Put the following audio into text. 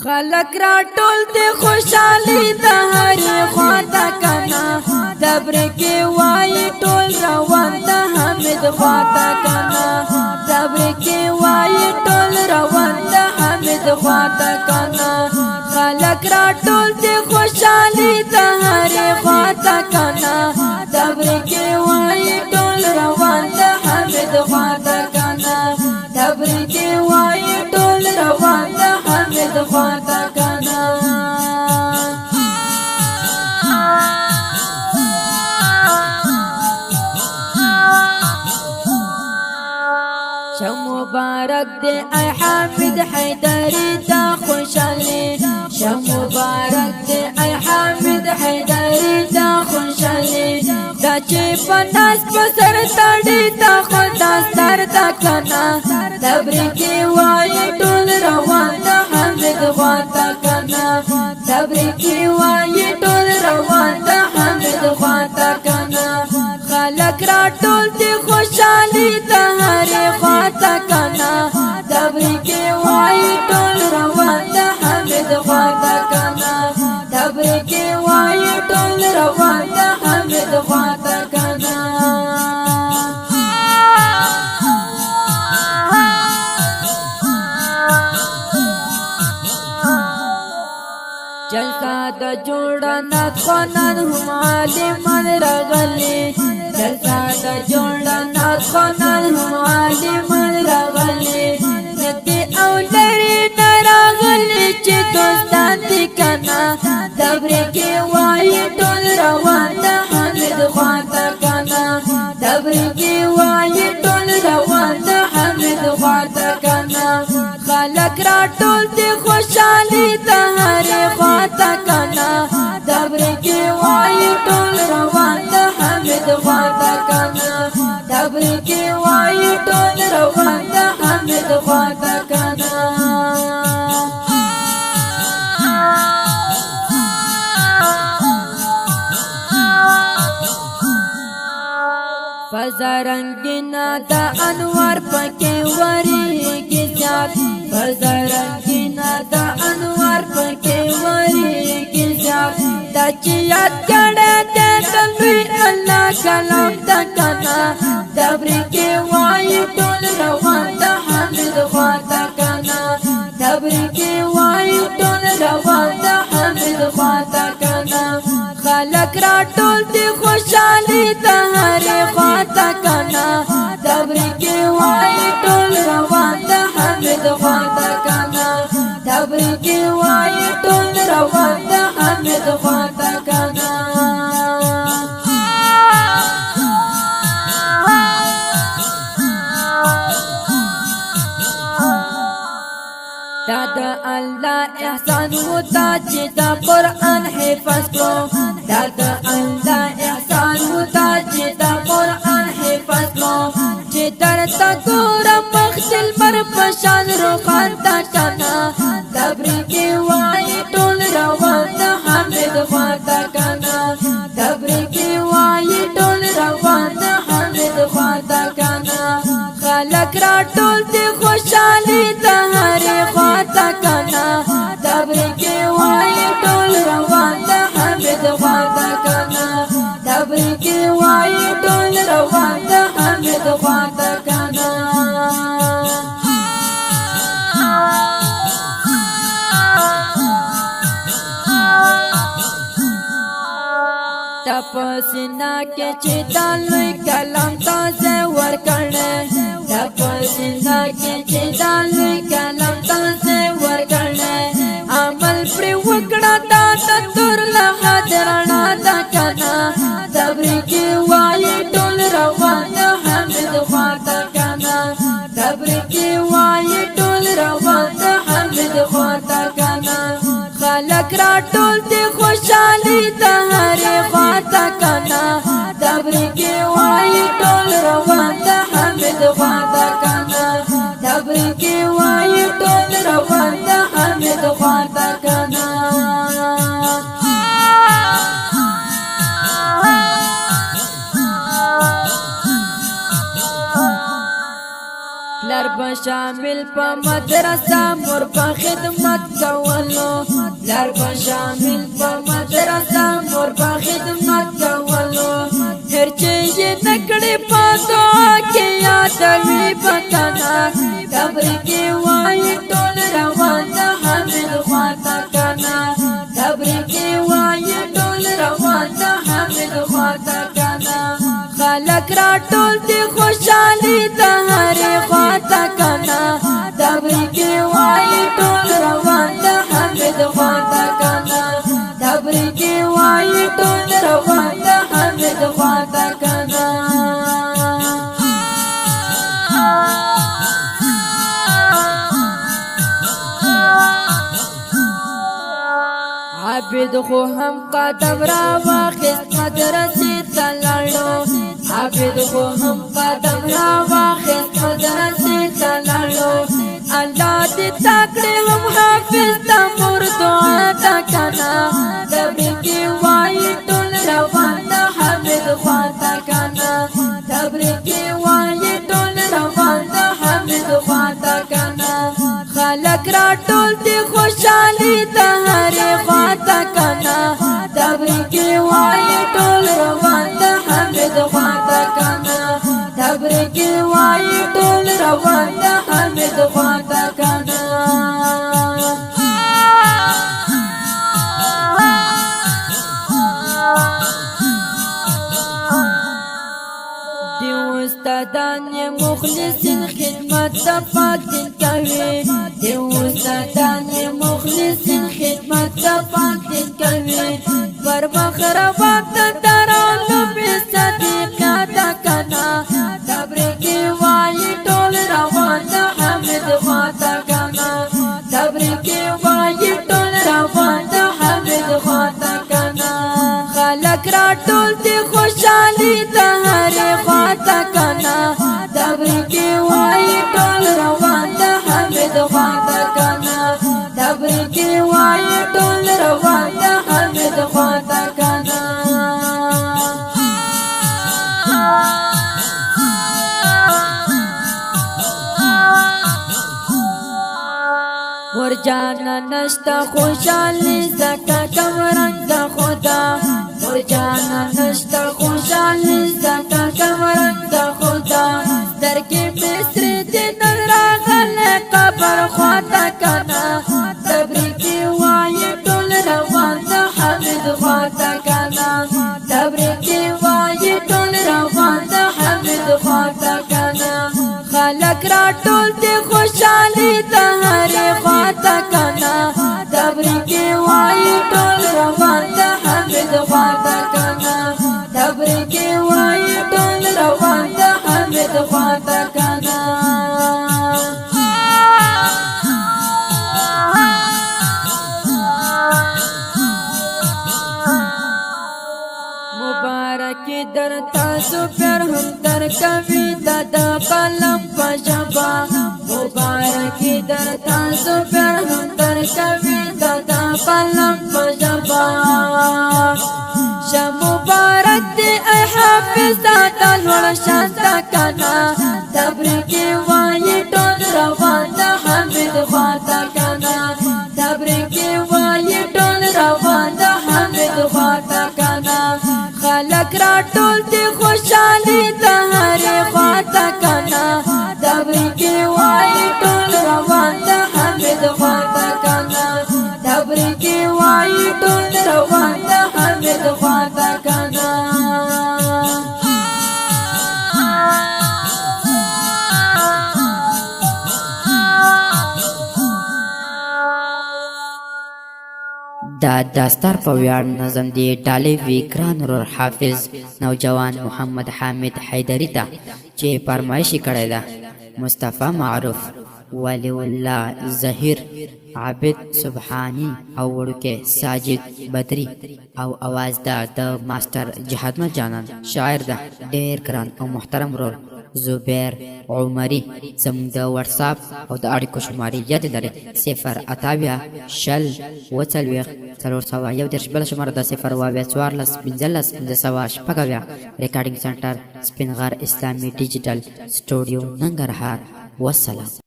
خلق را ټول دې خوشالي د هرې خواته کنا دبر کې وای ټول روان د حمید خواته کنا دبر کې وای ټول روان د حمید خواته کنا خلق را ټول دې خوشالي د هرې خواته کنا دبر کې وای ټول روان د حمید خواته کنا دبر کې وای ټول روان د حمید خواته کنا مبارک دے اے حامد حیدری تا خوشالی شب مبارک دے اے حامد حیدری تا خوشالی دا چی پناس پسر تاڑی تا خدا سر تا کنا دبری کی وائی ٹول روان دا حمد خواتا کنا دبری کی وائی ٹول روان دا حمد خواتا کنا خلق را ٹول دی خوشالی دا ہری خواتا کنا دبری کی وائی ٹول روان دا حمد خواتا کنا دبری کی وائی ٹول روان دا حمد خواتا کنا جلسہ دا جوڑا نات خونان ہم عالمان رغلی جلسہ دا جوڑا نات خونان ہم عالمان رغلی نتی او لری نراغلی چی دوستان دی کنا دبری کی وائی ٹول روان دا حمد خواتا کنا دبری کی وائی ٹول روان دا حمد خواتا کنا خلق را ٹول دی خوشالی دا ہری خواتا کنا دبری کی وائی ٹول روان دا حمد خواتا کنا دبری کی وائی ٹول روان دا حمد خواتا کنا فزا رنگینا دا انوار پکی وری کی زیاد فزا رنگینا دا انوار پکی وری کی زیاد دا چی یاد کڑے دے دلوی اللہ کلام دا کنا دبری کی وائی ٹول روان دا حمد خواتا کنا دبری کی وائی ٹول روان دا حمد خواتا کنا خلق را ٹول دی خوشالی دا ہری خواتا کنا دبری کی وائی ٹول روان دا حمد خواتا کنا دبری کی وائی ٹول روان دا حمد خواتا کنا دادا اللہ احسان ہوتا چیتا قرآن حفظ کو دادا اللہ احسان ہوتا چیتا قرآن حفظ کو چیتر تکور مختل پر پشان روخان تا کنا دبری کی وائی ٹول روان دا حمد خواتا کنا دبری کی وائی ٹول روان دا حمد خواتا کنا خلق را ٹول دی خوشالی دا ہری خواتا کنا دبری کی وائی ٹول روان دا حمد خواتا کنا دبری کی وائی ٹول روان دا حمد خواتا کنا تپسینا کے چیتان لوی کلام تازے ورکڑے تپسینا کے چیتان لوی کلام تازے ورکڑے عمل پر وکڑا تا تطور لحد رانا دا کنا دبری کی وائی ٹول روان دا حمد خواتا کنا دبری کی وائی ٹول روان دا حمد خواتا کنا خلق را ٹول دی خوشالی دا ہری خواتا کنا دبری کی وائی ٹول روان دا حمد خواتا کنا دبری کی وائی ٹول روان دا حمد خواتا کنا لر شامل په مدرسه مور په خدمت کولو لار په شامل په مدرسه مور په خدمت کولو هر چې یې نکړې په دعا کې یادوي پتنا قبر کې وایي ټول روان د حامد خواته کنا قبر کې وایي ټول روان د حامد خواته کنا خلک را ټول دي خوشالي د هرې خواته کنا قبر کې وایي ټول روان د حامد خواته کنا قبر کې وایي ټول روان د حامد خواته کنا عابد خو هم قدم را واخست مدرسې ته لاړو عابد خو هم قدم را واخست مدرسې ته لاړو الله دې تکړه هم حافظ د مور دعا ده کنا قبر کې وایي ټول روان د حامد خواته کنا قبر کې وایي ټول روان د حامد خواته کنا خلک را ټول دي خوشالي د هرې خواته کنا قبر کې وایي ټول روان د حامد خواته کنا قبر کې وایي ټول روان د حامد خواته کنا استادان مخلصین خدمت د پاک دین کوي دی استادان مخلصین خدمت د پاک دین کوي پر مخر وخت درانو په صدقه تا کنا قبر کې وایي ټول روان د حامد خواته کنا قبر کې وایي ټول روان د حامد خواته کنا خلک را ټول دي خوشالي د هرې خواته کنا قبر کې وایي ټول روان د حامد خواته کنا قبر کې وایي ټول روان د حامد خواته کنا ورجانا نشتا خوشالي زکا کمرنگ دا خدا ورجانا نشتا خوشالي زکا کمرنگ دا خدا درکی بسری دینن راغل قبر خواتا کنا قبر کی وائی ټول روان دا حامد خواتا کنا قبر کی وائی ټول روان دا حامد خواتا کنا خلق را ټول دی خوشالي د هرې خواته کنا قبر کې وایي ټول روان د حامد خواته کنا قبر کې وایي ټول روان د حامد خواته کنا مبارکی در تاسو پر هم در کوي د قلم په ژبه مبارکی در تاسو پر هم در کوي د قلم په ژبه شه مبارک دی ای حافظ د لوړ شانته کنا قبر کې وایي ټول روان د حامد خواته کنا قبر کې وایي ټول روان د حامد خواته کنا خلق را ټول دی خوشالي د هرې خواته کنا قبر کې وایي ټول روان د حامد خواته کنا قبر کې وایي ټول روان د حامد خواته کنا دا داستار په ویاړ نظم دی ډالۍ وی ګران ورور حافظ نوجوان محمد حامد حیدری ته چې فرمایشي کړی ده مصطفی معروف ولی الله ظهیر عابد سبحانی او ورکه ساجد بدری او आवाज ده د ماستر جهاد جانان شاعر ده ډیر ګران او محترم ورور زبیر عمری زموږ د واتساپ او د اړیکو شمارې یاد لري 0 شل وڅلوېښت 401 بل شماره د 0 ریکارډینګ سنټر سپین غر اسلامي ډیجیټل سټوډیو ننګرهار والسلام